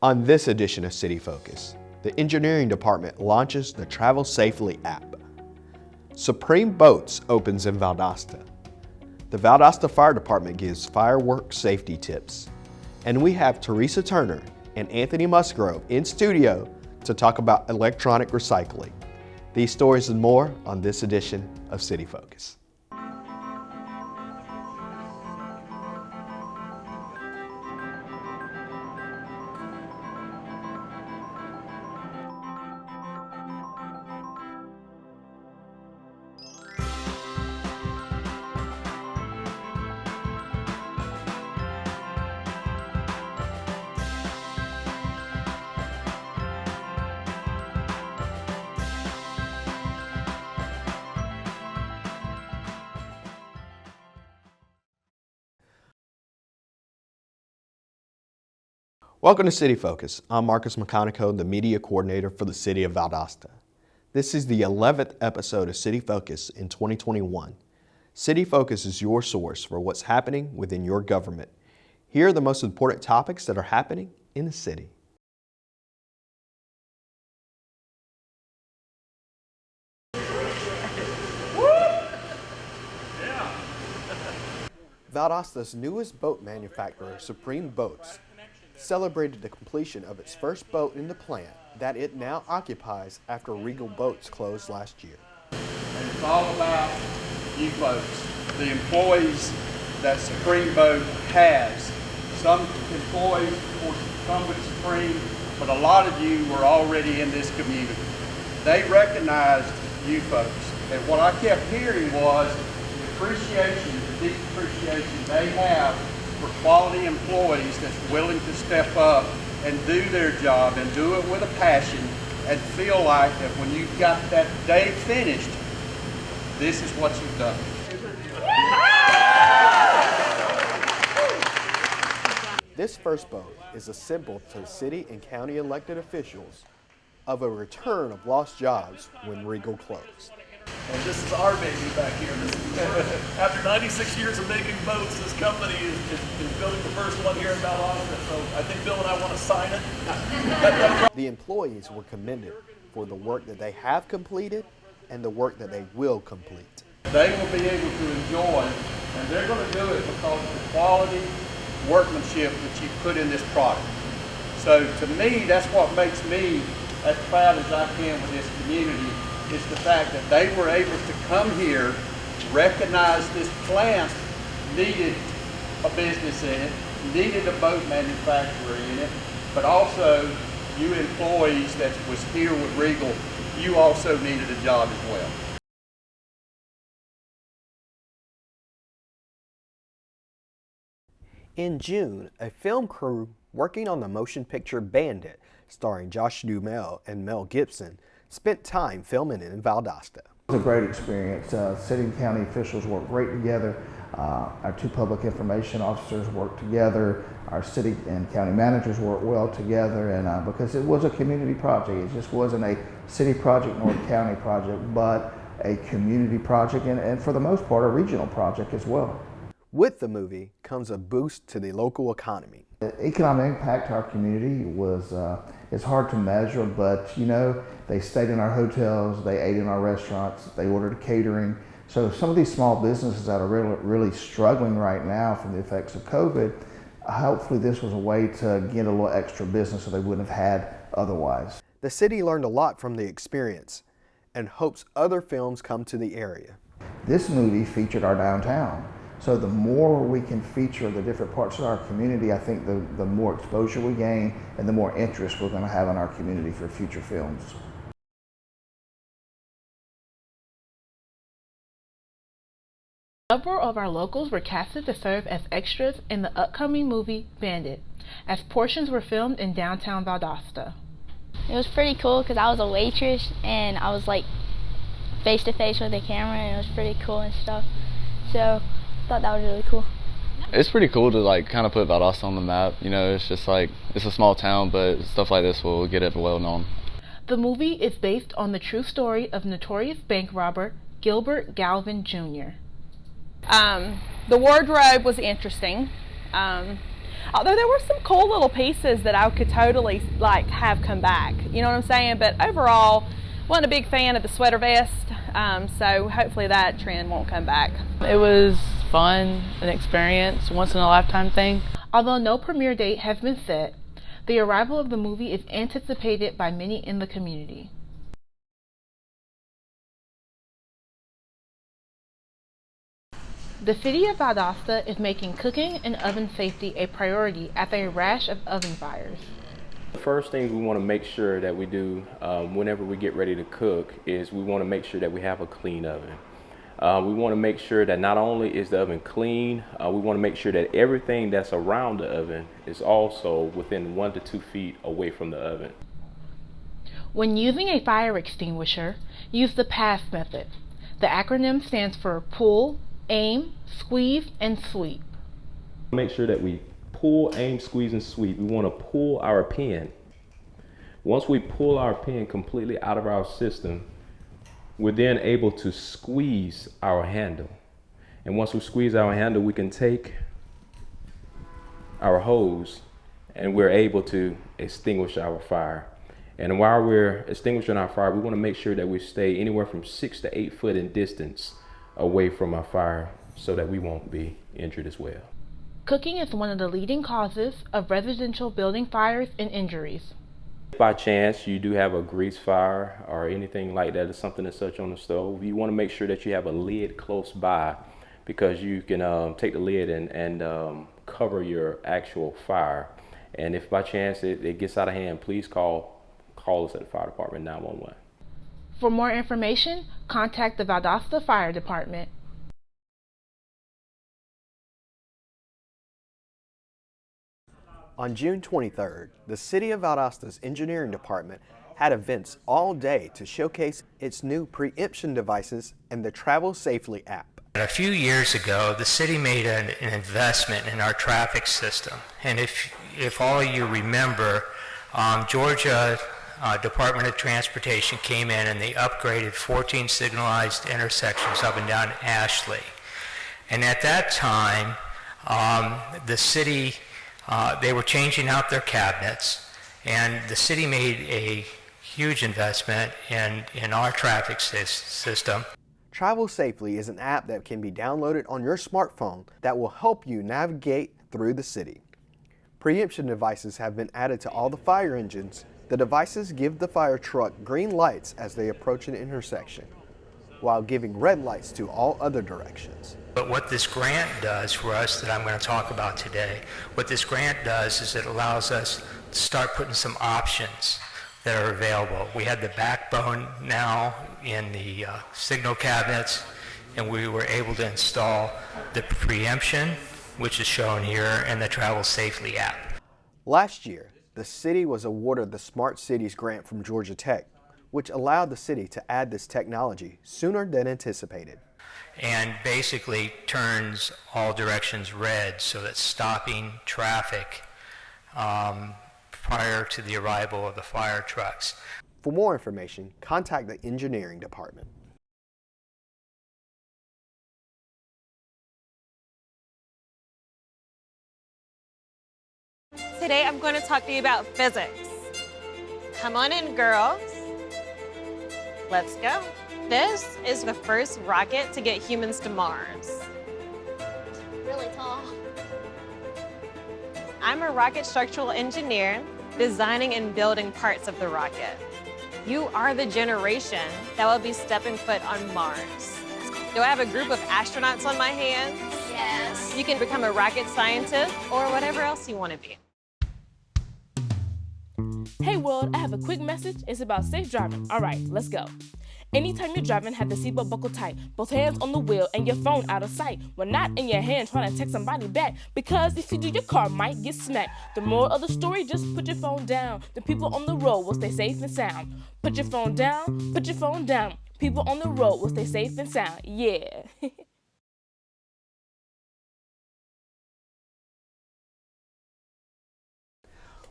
On this edition of City Focus, the engineering department launches the Travel Safely app. Supreme Boats opens in Valdosta. The Valdosta Fire Department gives fireworks safety tips. And we have Teresa Turner and Anthony Musgrove in studio to talk about electronic recycling. These stories and more on this edition of City Focus. Welcome to City Focus. I'm Marcus McConico, the media coordinator for the City of Valdosta. This is the 11th episode of City Focus in 2021. City Focus is your source for what's happening within your government. Here are the most important topics that are happening in the city. Valdosta's newest boat manufacturer, Supreme Boats, celebrated the completion of its first boat in the plant that it now occupies after Regal Boats closed last year. And it's all about you folks, the employees that Supreme Boat has. Some employees, of course, come with Supreme, but a lot of you were already in this community. They recognized you folks, and what I kept hearing was the appreciation, the deep appreciation they have for quality employees that's willing to step up and do their job and do it with a passion and feel like that when you've got that day finished, this is what you've done. This first boat is a symbol to city and county elected officials of a return of lost jobs when Regal closed. And this is our baby back here. After 96 years of making boats, this company is building the first one here in Valdosta. So I think Bill and I want to sign it. The employees were commended for the work that they have completed and the work that they will complete. They will be able to enjoy, and they're going to do it because of the quality workmanship that you put in this product. So to me, that's what makes me as proud as I can with this community, is the fact that they were able to come here, recognize this plant needed a business in it, needed a boat manufacturer in it, but also you employees that was here with Regal, you also needed a job as well. In June, a film crew working on the motion picture Bandit, starring Josh Duhamel and Mel Gibson, spent time filming it in Valdosta. It was a great experience. City and county officials worked great together. Our two public information officers worked together. Our city and county managers worked well together, and because it was a community project. It just wasn't a city project nor a county project, but a community project, and for the most part, a regional project as well. With the movie comes a boost to the local economy. The economic impact to our community was, it's hard to measure, but you know, they stayed in our hotels, they ate in our restaurants, they ordered catering. So some of these small businesses that are really struggling right now from the effects of COVID, hopefully this was a way to get a little extra business that they wouldn't have had otherwise. The city learned a lot from the experience and hopes other films come to the area. This movie featured our downtown. So the more we can feature the different parts of our community, I think the more exposure we gain and the more interest we're going to have in our community for future films. Several of our locals were casted to serve as extras in the upcoming movie Bandit, as portions were filmed in downtown Valdosta. It was pretty cool because I was a waitress and I was like face to face with the camera, and it was pretty cool and stuff. So I thought that was really cool. It's pretty cool to like kind of put Valdosta on the map. You know, it's just like, it's a small town, but stuff like this will get it well known. The movie is based on the true story of notorious bank robber Gilbert Galvin Jr. The wardrobe was interesting. Although there were some cool little pieces that I could totally like have come back. You know what I'm saying? But overall, wasn't a big fan of the sweater vest. So hopefully that trend won't come back. It was fun, an experience, once in a lifetime thing. Although no premiere date has been set, the arrival of the movie is anticipated by many in the community. The city of Valdosta is making cooking and oven safety a priority after a rash of oven fires. The first thing we want to make sure that we do whenever we get ready to cook is we want to make sure that we have a clean oven. We want to make sure that not only is the oven clean, we want to make sure that everything that's around the oven is also within 1 to 2 feet away from the oven. When using a fire extinguisher, use the PASS method. The acronym stands for pull, aim, squeeze, and sweep. Make sure that we pull, aim, squeeze, and sweep. We want to pull our pin. Once we pull our pin completely out of our system, we're then able to squeeze our handle. And once we squeeze our handle, we can take our hose and we're able to extinguish our fire. And while we're extinguishing our fire, we want to make sure that we stay anywhere from 6 to 8 foot in distance away from our fire so that we won't be injured as well. Cooking is one of the leading causes of residential building fires and injuries. If by chance you do have a grease fire or anything like that, or something as such on the stove, you want to make sure that you have a lid close by, because you can take the lid and cover your actual fire. And if by chance it gets out of hand, please call us at the fire department, 911. For more information, contact the Valdosta Fire Department. On June 23rd, the City of Valdosta's Engineering Department had events all day to showcase its new preemption devices and the Travel Safely app. A few years ago, the city made an investment in our traffic system. And if all of you remember, Georgia Department of Transportation came in and they upgraded 14 signalized intersections up and down Ashley. And at that time, the city, they were changing out their cabinets, and the city made a huge investment in our traffic system. Travel Safely is an app that can be downloaded on your smartphone that will help you navigate through the city. Preemption devices have been added to all the fire engines. The devices give the fire truck green lights as they approach an intersection, while giving red lights to all other directions. But what this grant does for us that I'm going to talk about today, what this grant does is it allows us to start putting some options that are available. We had the backbone now in the signal cabinets, and we were able to install the preemption, which is shown here, and the Travel Safely app. Last year, the city was awarded the Smart Cities grant from Georgia Tech, which allowed the city to add this technology sooner than anticipated. And basically turns all directions red so that stopping traffic prior to the arrival of the fire trucks. For more information, contact the Engineering Department. Today I'm going to talk to you about physics. Come on in, girls. Let's go. This is the first rocket to get humans to Mars. Really tall. I'm a rocket structural engineer designing and building parts of the rocket. You are the generation that will be stepping foot on Mars. Do I have a group of astronauts on my hands? Yes. You can become a rocket scientist or whatever else you want to be. Hey world, I have a quick message. It's about safe driving. All right, let's go. Anytime you're driving, have the seatbelt buckled tight. Both hands on the wheel and your phone out of sight. When not in your hand trying to text somebody back. Because if you do, your car might get smacked. The moral of the story, just put your phone down. The people on the road will stay safe and sound. Put your phone down, put your phone down. People on the road will stay safe and sound. Yeah.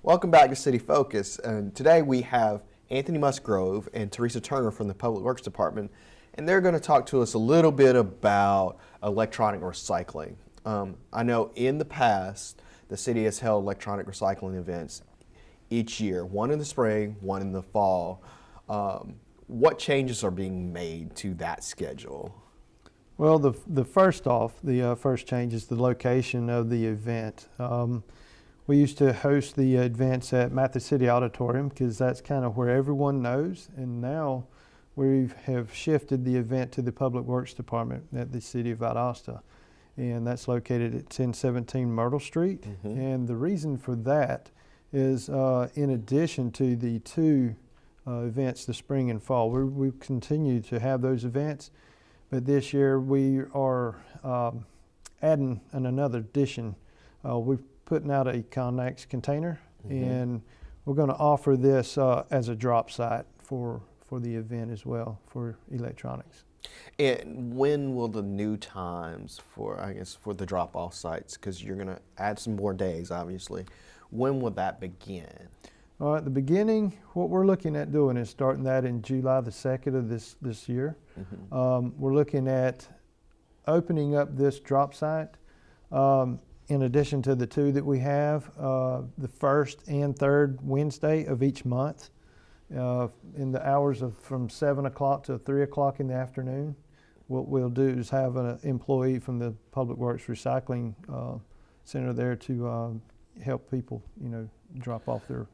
Welcome back to City Focus, and today we have Anthony Musgrove and Teresa Turner from the Public Works Department, and they're going to talk to us a little bit about electronic recycling. I know in the past the city has held electronic recycling events each year, one in the spring, one in the fall. What changes are being made to that schedule? Well, the first change is the location of the event. We used to host the events at Mathis City Auditorium because that's kind of where everyone knows, and now we have shifted the event to the Public Works Department at the City of Valdosta, and that's located at 1017 Myrtle Street. And the reason for that is in addition to the two events, the spring and fall, we continue to have those events, but this year we are adding another addition. We're putting out a Connex container, and we're going to offer this as a drop site for the event as well for electronics. And when will the new times for the drop-off sites, because you're going to add some more days, obviously, when will that begin? All right, the beginning, what we're looking at doing is starting that in July the 2nd of this year. We're looking at opening up this drop site in addition to the two that we have, the first and third Wednesday of each month in the hours of from 7 o'clock to 3 o'clock in the afternoon. What we'll do is have an employee from the Public Works Recycling Center there to help people, drop off their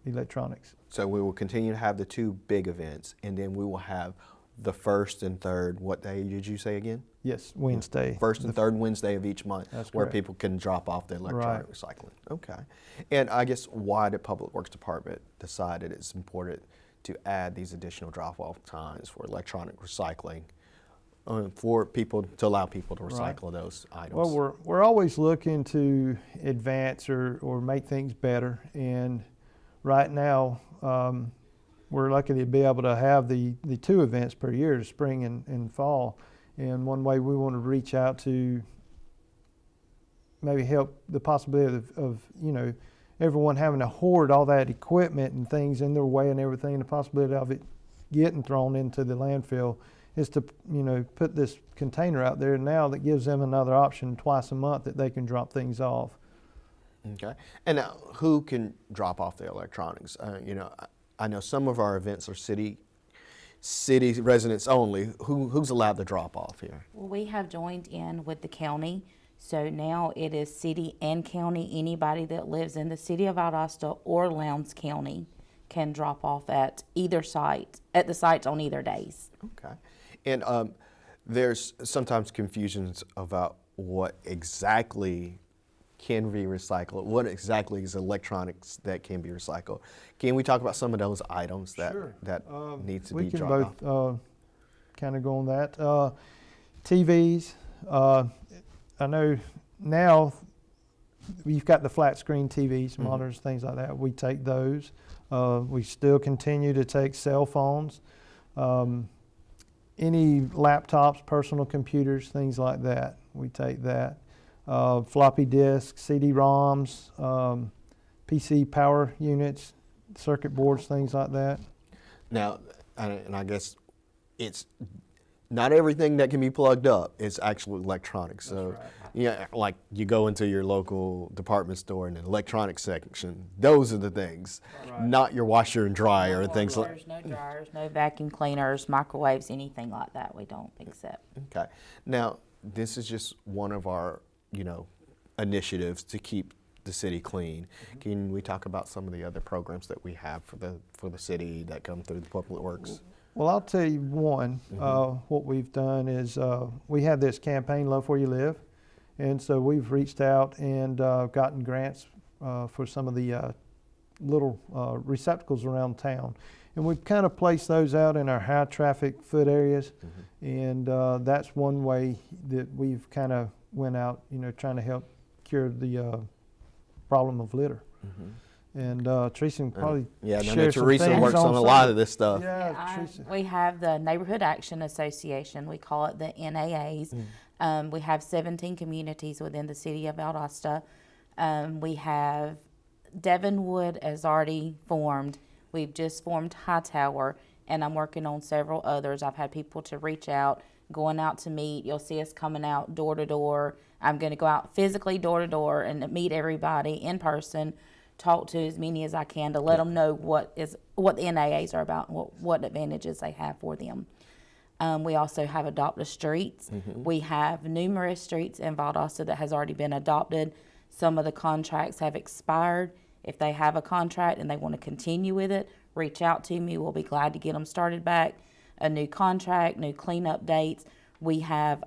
electronics. So we will continue to have the two big events, and then we will have the first and third, what day did you say again? Yes, Wednesday. First and third Wednesday of each month, where correct. people can drop off their electronic recycling. Okay. And I guess why did Public Works Department decided it's important to add these additional drop-off times for electronic recycling for people, to allow people to recycle those items? Well, we're always looking to advance or make things better, and right now we're lucky to be able to have the two events per year, spring and fall. And one way we want to reach out to maybe help the possibility of everyone having to hoard all that equipment and things in their way and everything, the possibility of it getting thrown into the landfill, is to put this container out there now that gives them another option twice a month that they can drop things off. Okay. And now, who can drop off their electronics? I know some of our events are city residents only. Who's allowed to drop off here? Well, we have joined in with the county, so now it is city and county. Anybody that lives in the city of Valdosta or Lowndes County can drop off at either site, at the sites on either days. Okay. And there's sometimes confusions about what exactly can be recycled, what exactly is electronics that can be recycled. Can we talk about some of those items that need to be dropped off? We can both kind of go on that. TVs, I know now you've got the flat screen TVs, monitors, things like that. We take those. We still continue to take cell phones, any laptops, personal computers, things like that. We take that. Floppy disks, CD-ROMs, PC power units, circuit boards, things like that. Now, and I guess it's not everything that can be plugged up is actual electronics. So, like you go into your local department store in the electronics section, those are the things, not your washer and dryer and things like that. No dryers, no vacuum cleaners, microwaves, anything like that we don't accept. Okay. Now, this is just one of our initiatives to keep the city clean. Can we talk about some of the other programs that we have for the city that come through the Public Works? Well, I'll tell you one. What we've done is we have this campaign, Love Where You Live, and so we've reached out and gotten grants for some of the little receptacles around town, and we've kind of placed those out in our high traffic foot areas, and that's one way that we've kind of went out, trying to help cure the problem of litter. And Teresa can probably share some Teresa things works on a lot of this stuff. We have the Neighborhood Action Association. We call it the NAAs. We have 17 communities within the city of Valdosta. We have Devonwood has already formed. We've just formed Hightower, and I'm working on several others. I've had people to reach out going out to meet. You'll see us coming out door to door. I'm going to go out physically door to door and meet everybody in person, talk to as many as I can to let them know what the NAAs are about and what advantages they have for them. We also have adopted streets. We have numerous streets in Valdosta that has already been adopted. Some of the contracts have expired. If they have a contract and they want to continue with it, reach out to me. We'll be glad to get them started back. A new contract, new cleanup dates. We have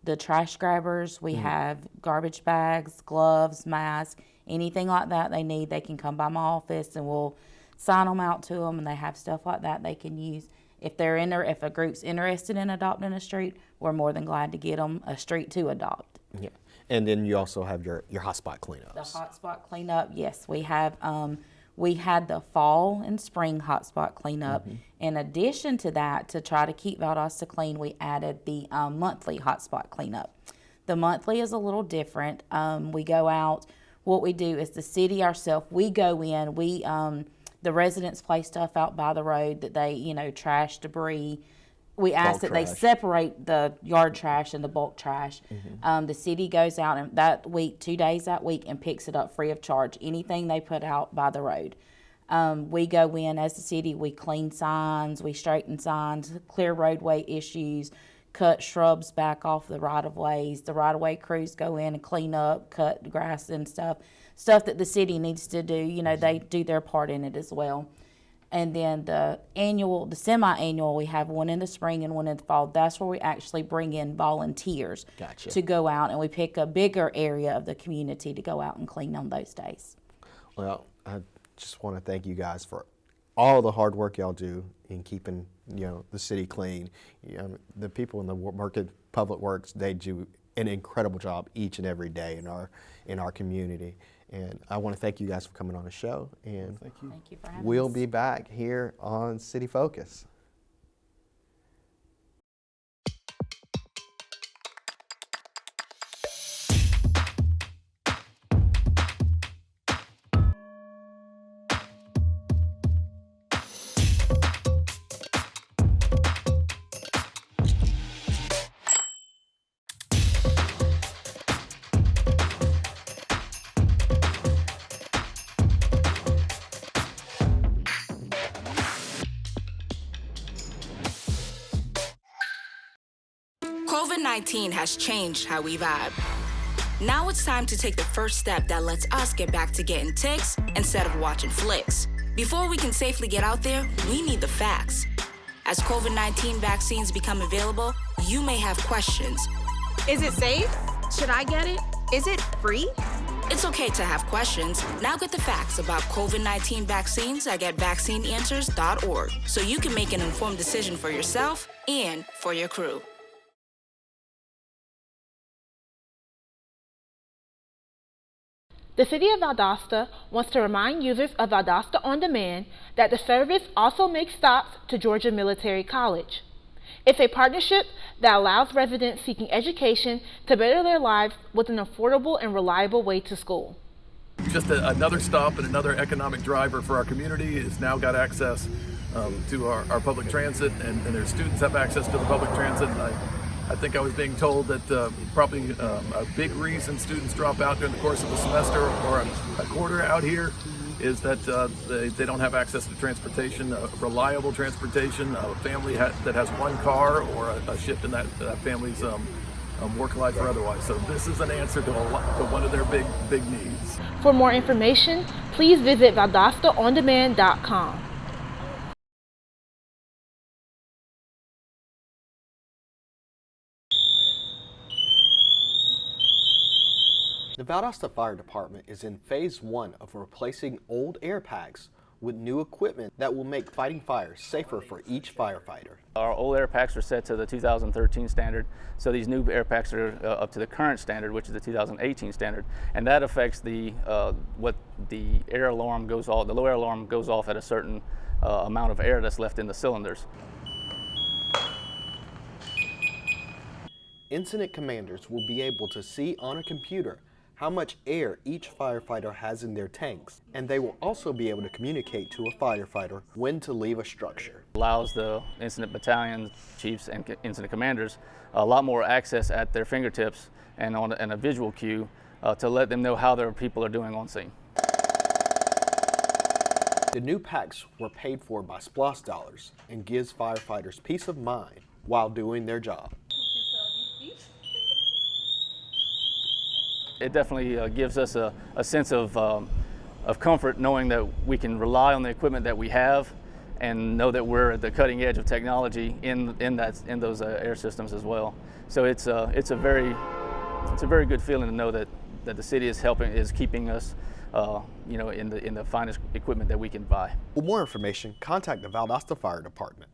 the trash grabbers. We have garbage bags, gloves, masks, anything like that they need. They can come by my office and we'll sign them out to them, and they have stuff like that they can use. If if a group's interested in adopting a street, we're more than glad to get them a street to adopt. Yeah. And then you also have your hotspot cleanups. The hotspot cleanup, yes, we have. We had the fall and spring hotspot cleanup. In addition to that, to try to keep Valdosta clean, we added the monthly hotspot cleanup. The monthly is a little different. We go out. What we do is the city ourselves. We go in. The residents place stuff out by the road that they, trash, debris. We ask that they separate the yard trash and the bulk trash. The city goes out and that week, 2 days that week, and picks it up free of charge. Anything they put out by the road. We go in as the city, we clean signs, we straighten signs, clear roadway issues, cut shrubs back off the right-of-ways. The right-of-way crews go in and clean up, cut grass and stuff that the city needs to do. They do their part in it as well. And then the semi-annual, we have one in the spring and one in the fall. That's where we actually bring in volunteers to go out, and we pick a bigger area of the community to go out and clean on those days. Well, I just want to thank you guys for all the hard work y'all do in keeping the city clean. The people in the market public works, they do an incredible job each and every day in our community. And I want to thank you guys for coming on the show. And Thank you for having we'll us. be back here on City Focus. COVID-19 has changed how we vibe. Now it's time to take the first step that lets us get back to getting ticks instead of watching flicks. Before we can safely get out there, we need the facts. As COVID-19 vaccines become available, you may have questions. Is it safe? Should I get it? Is it free? It's okay to have questions. Now get the facts about COVID-19 vaccines at getvaccineanswers.org so you can make an informed decision for yourself and for your crew. The City of Valdosta wants to remind users of Valdosta On Demand that the service also makes stops to Georgia Military College. It's a partnership that allows residents seeking education to better their lives with an affordable and reliable way to school. Just another stop and another economic driver for our community. It's now got access to our public transit, and their students have access to the public transit. I think I was being told that probably a big reason students drop out during the course of a semester or a quarter out here is that they don't have access to transportation, reliable transportation, a family that has one car or a shift in that family's work life or otherwise. So this is an answer to one of their big needs. For more information, please visit valdostaondemand.com. The Valdosta Fire Department is in phase 1 of replacing old air packs with new equipment that will make fighting fires safer for each firefighter. Our old air packs are set to the 2013 standard, so these new air packs are up to the current standard, which is the 2018 standard, and that affects what the air alarm goes off. The low air alarm goes off at a certain amount of air that's left in the cylinders. Incident commanders will be able to see on a computer how much air each firefighter has in their tanks, and they will also be able to communicate to a firefighter when to leave a structure. Allows the incident battalion chiefs and incident commanders a lot more access at their fingertips and on a visual cue to let them know how their people are doing on scene. The new packs were paid for by SPLOST dollars and gives firefighters peace of mind while doing their job. It definitely gives us a sense of comfort knowing that we can rely on the equipment that we have and know that we're at the cutting edge of technology in those air systems as well. So it's a very good feeling to know that the city is keeping us in the finest equipment that we can buy. For more information, contact the Valdosta Fire Department.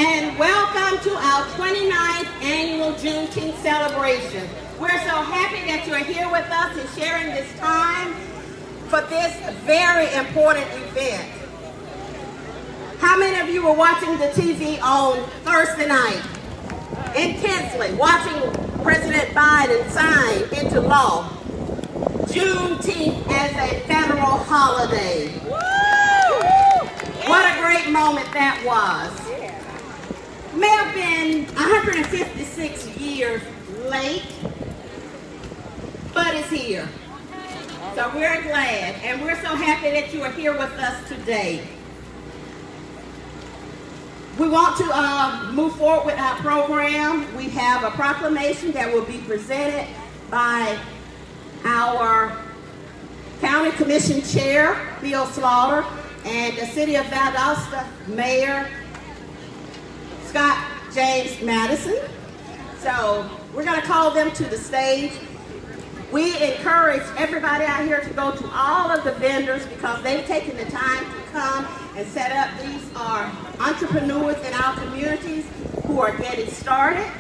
And welcome to our 29th annual Juneteenth celebration. We're so happy that you're here with us and sharing this time for this very important event. How many of you were watching the TV on Thursday night? Intensely, watching President Biden sign into law Juneteenth as a federal holiday. What a great moment that was. May have been 156 years late, but it's here. So we're glad, and we're so happy that you are here with us today. We want to move forward with our program. We have a proclamation that will be presented by our County Commission Chair, Bill Slaughter, and the City of Valdosta Mayor, Scott James Madison. So we're going to call them to the stage. We encourage everybody out here to go to all of the vendors because they've taken the time to come and set up. These are entrepreneurs in our communities who are getting started.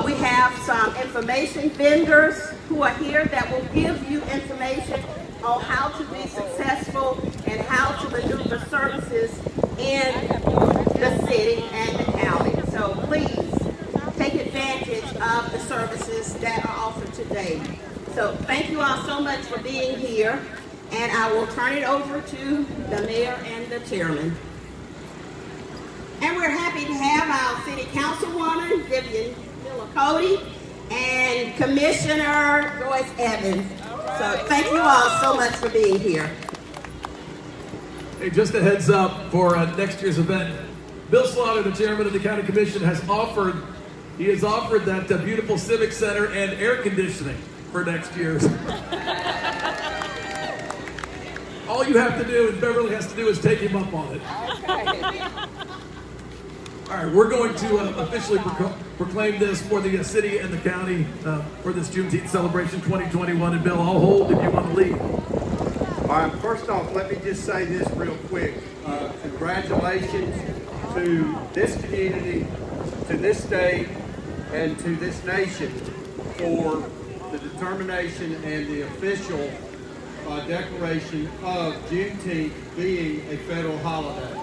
We have some information vendors who are here that will give you information on how to be successful and how to maneuver services in the city and the county. So please take advantage of the services that are offered today. So thank you all so much for being here, and I will turn it over to the mayor and the chairman. And we're happy to have our city councilwoman, Vivian Miller-Cody, and Commissioner Joyce Evans. So thank you all so much for being here. Hey, just a heads up for next year's event. Bill Slaughter, the chairman of the county commission, has offered that beautiful civic center and air conditioning for next year's. All you have to do, and Beverly has to do, is take him up on it. Okay. All right, we're going to officially proclaim this for the city and the county for this Juneteenth celebration 2021. And Bill, I'll hold if you want to lead. All right, first off, let me just say this real quick. Congratulations to this community, to this state, and to this nation for the determination and the official declaration of Juneteenth being a federal holiday.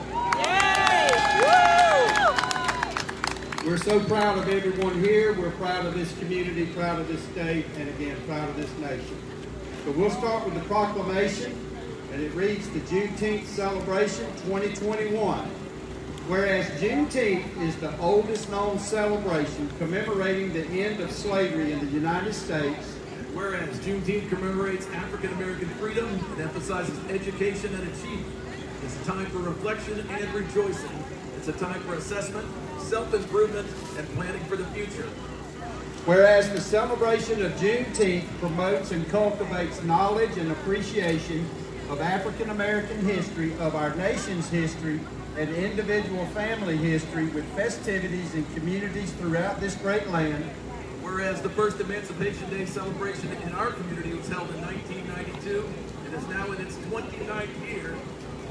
We're so proud of everyone here. We're proud of this community, proud of this state, and again, proud of this nation. So we'll start with the proclamation, and it reads, the Juneteenth Celebration 2021. Whereas Juneteenth is the oldest known celebration commemorating the end of slavery in the United States. Whereas Juneteenth commemorates African American freedom and emphasizes education and achievement. It's a time for reflection and rejoicing. It's a time for assessment, self-improvement, and planning for the future. Whereas the celebration of Juneteenth promotes and cultivates knowledge and appreciation of African American history, of our nation's history, and individual family history with festivities in communities throughout this great land. Whereas the first Emancipation Day celebration in our community was held in 1992 and is now in its 29th year,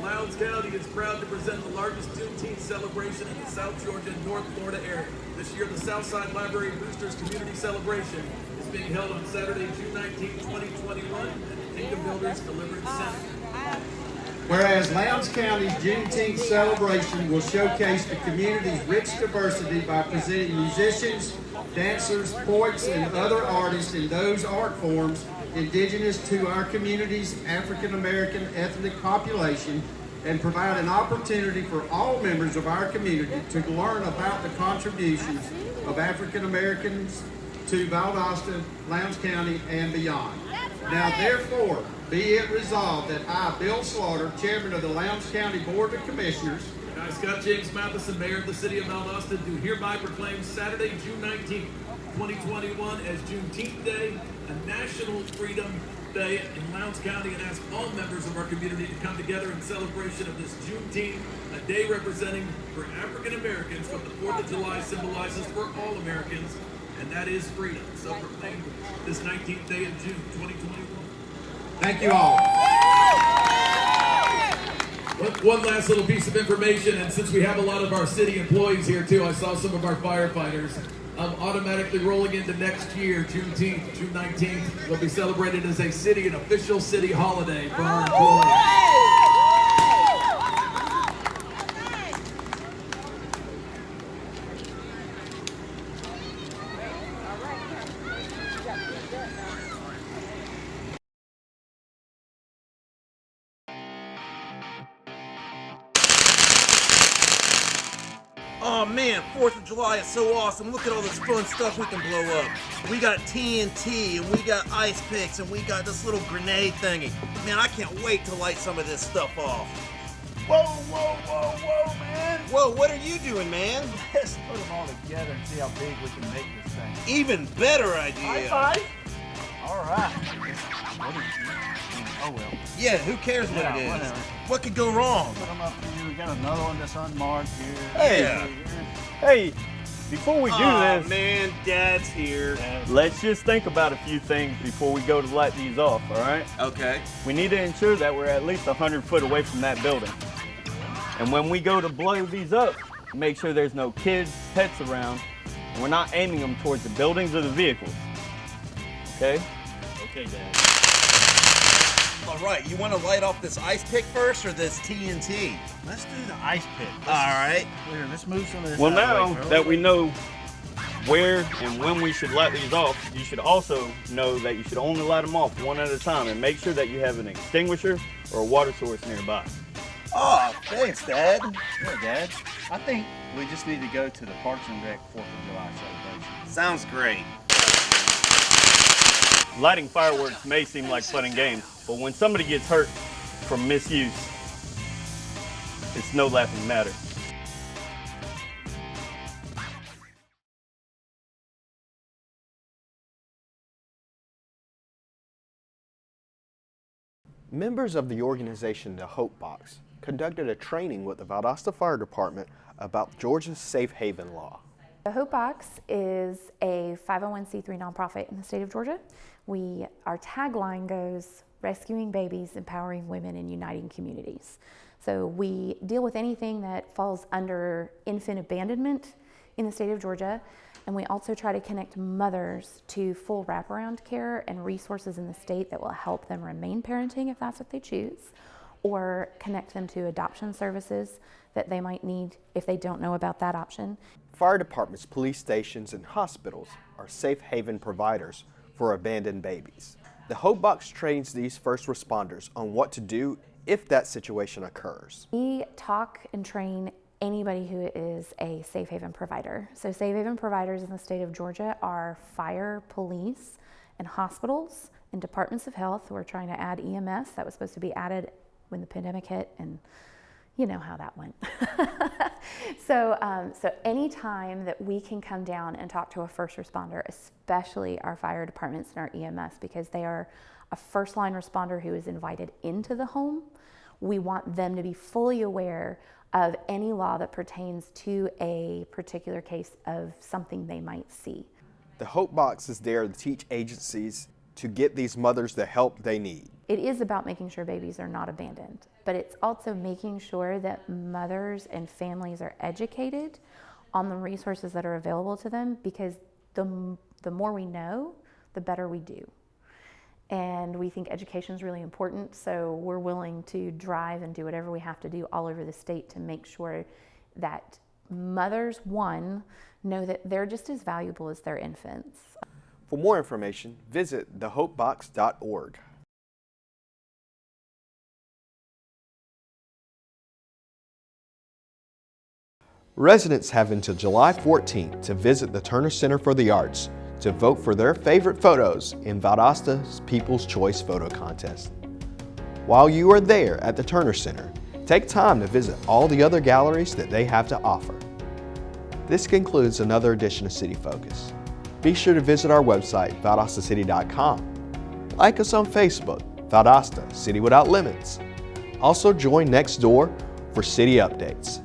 Lowndes County is proud to present the largest Juneteenth celebration in the South Georgia and North Florida area. This year, the Southside Library Boosters Community Celebration is being held on Saturday, June 19, 2021 at the Kingdom Builders Deliverance Center. Whereas Lowndes County's Juneteenth celebration will showcase the community's rich diversity by presenting musicians, dancers, poets, and other artists in those art forms indigenous to our community's African American ethnic population, and provide an opportunity for all members of our community to learn about the contributions of African Americans to Valdosta, Lowndes County, and beyond. Now therefore, be it resolved that I, Bill Slaughter, Chairman of the Lowndes County Board of Commissioners, And I, Scott James Matheson, Mayor of the City of Valdosta, do hereby proclaim Saturday, June 19th, 2021 as Juneteenth Day, a national freedom day in Lowndes County, and ask all members of our community to come together in celebration of this Juneteenth, a day representing for African Americans what the 4th of July symbolizes for all Americans, and that is freedom. So proclaimed this 19th day of June 2021. thank you all. One last little piece of information, and since we have a lot of our city employees here too, I saw some of our firefighters. Automatically rolling into next year, Juneteenth, June 19th, will be celebrated as an official city holiday for our employees. Oh man, 4th of July is so awesome. Look at all this fun stuff we can blow up. We got TNT, and we got ice picks, and we got this little grenade thingy. Man, I can't wait to light some of this stuff off. Whoa, whoa, whoa, whoa, man! Whoa, what are you doing, man? Let's put them all together and see how big we can make this thing. Even better idea. High five! All right. Oh well. Yeah, who cares what it is? Whatever. What could go wrong? Put them up here. We got another one that's unmarked here. Hey. Hey, before we do this, man, Dad's here. let's just think about a few things before we go to light these off, all right? Okay. We need to ensure that we're at least 100 foot away from that building. And when we go to blow these up, make sure there's no kids, pets around, and we're not aiming them towards the buildings or the vehicles. Okay? Okay, Dad. All right, you want to light off this ice pick first or this TNT? Let's do the ice pick. All right. Clear. Let's move some of this Well, out of the now way, that we know where and when we should light these off, you should also know that you should only light them off one at a time, and make sure that you have an extinguisher or a water source nearby. Oh, thanks, Dad. Yeah, Dad. I think we just need to go to the Parks and Rec 4th of July celebration. Sounds great. Lighting fireworks may seem like fun and games, but when somebody gets hurt from misuse, it's no laughing matter. Members of the organization The Hope Box conducted a training with the Valdosta Fire Department about Georgia's safe haven law. The Hope Box is a 501c3 nonprofit in the state of Georgia. Our tagline goes, rescuing babies, empowering women, and uniting communities. So we deal with anything that falls under infant abandonment in the state of Georgia, and we also try to connect mothers to full wraparound care and resources in the state that will help them remain parenting if that's what they choose, or connect them to adoption services that they might need if they don't know about that option. Fire departments, police stations, and hospitals are safe haven providers for abandoned babies. The Hope Box trains these first responders on what to do if that situation occurs. We talk and train anybody who is a safe haven provider. So safe haven providers in the state of Georgia are fire, police, and hospitals, and departments of health. We're trying to add EMS. That was supposed to be added when the pandemic hit, and you know how that went. So anytime that we can come down and talk to a first responder, especially our fire departments and our EMS, because they are a first line responder who is invited into the home, we want them to be fully aware of any law that pertains to a particular case of something they might see. The Hope Box is there to teach agencies to get these mothers the help they need. It is about making sure babies are not abandoned, but it's also making sure that mothers and families are educated on the resources that are available to them, because the more we know, the better we do. and we think education is really important, so we're willing to drive and do whatever we have to do all over the state to make sure that mothers, one, know that they're just as valuable as their infants. For more information, visit thehopebox.org. Residents have until July 14th to visit the Turner Center for the Arts to vote for their favorite photos in Valdosta's People's Choice Photo Contest. While you are there at the Turner Center, take time to visit all the other galleries that they have to offer. This concludes another edition of City Focus. Be sure to visit our website, valdostacity.com. Like us on Facebook, Valdosta, City Without Limits. Also join Nextdoor for city updates.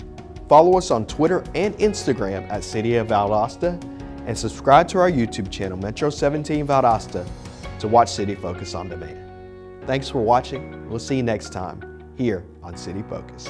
Follow us on Twitter and Instagram at City of Valdosta, and subscribe to our YouTube channel, Metro 17 Valdosta, to watch City Focus on demand. Thanks for watching. We'll see you next time here on City Focus.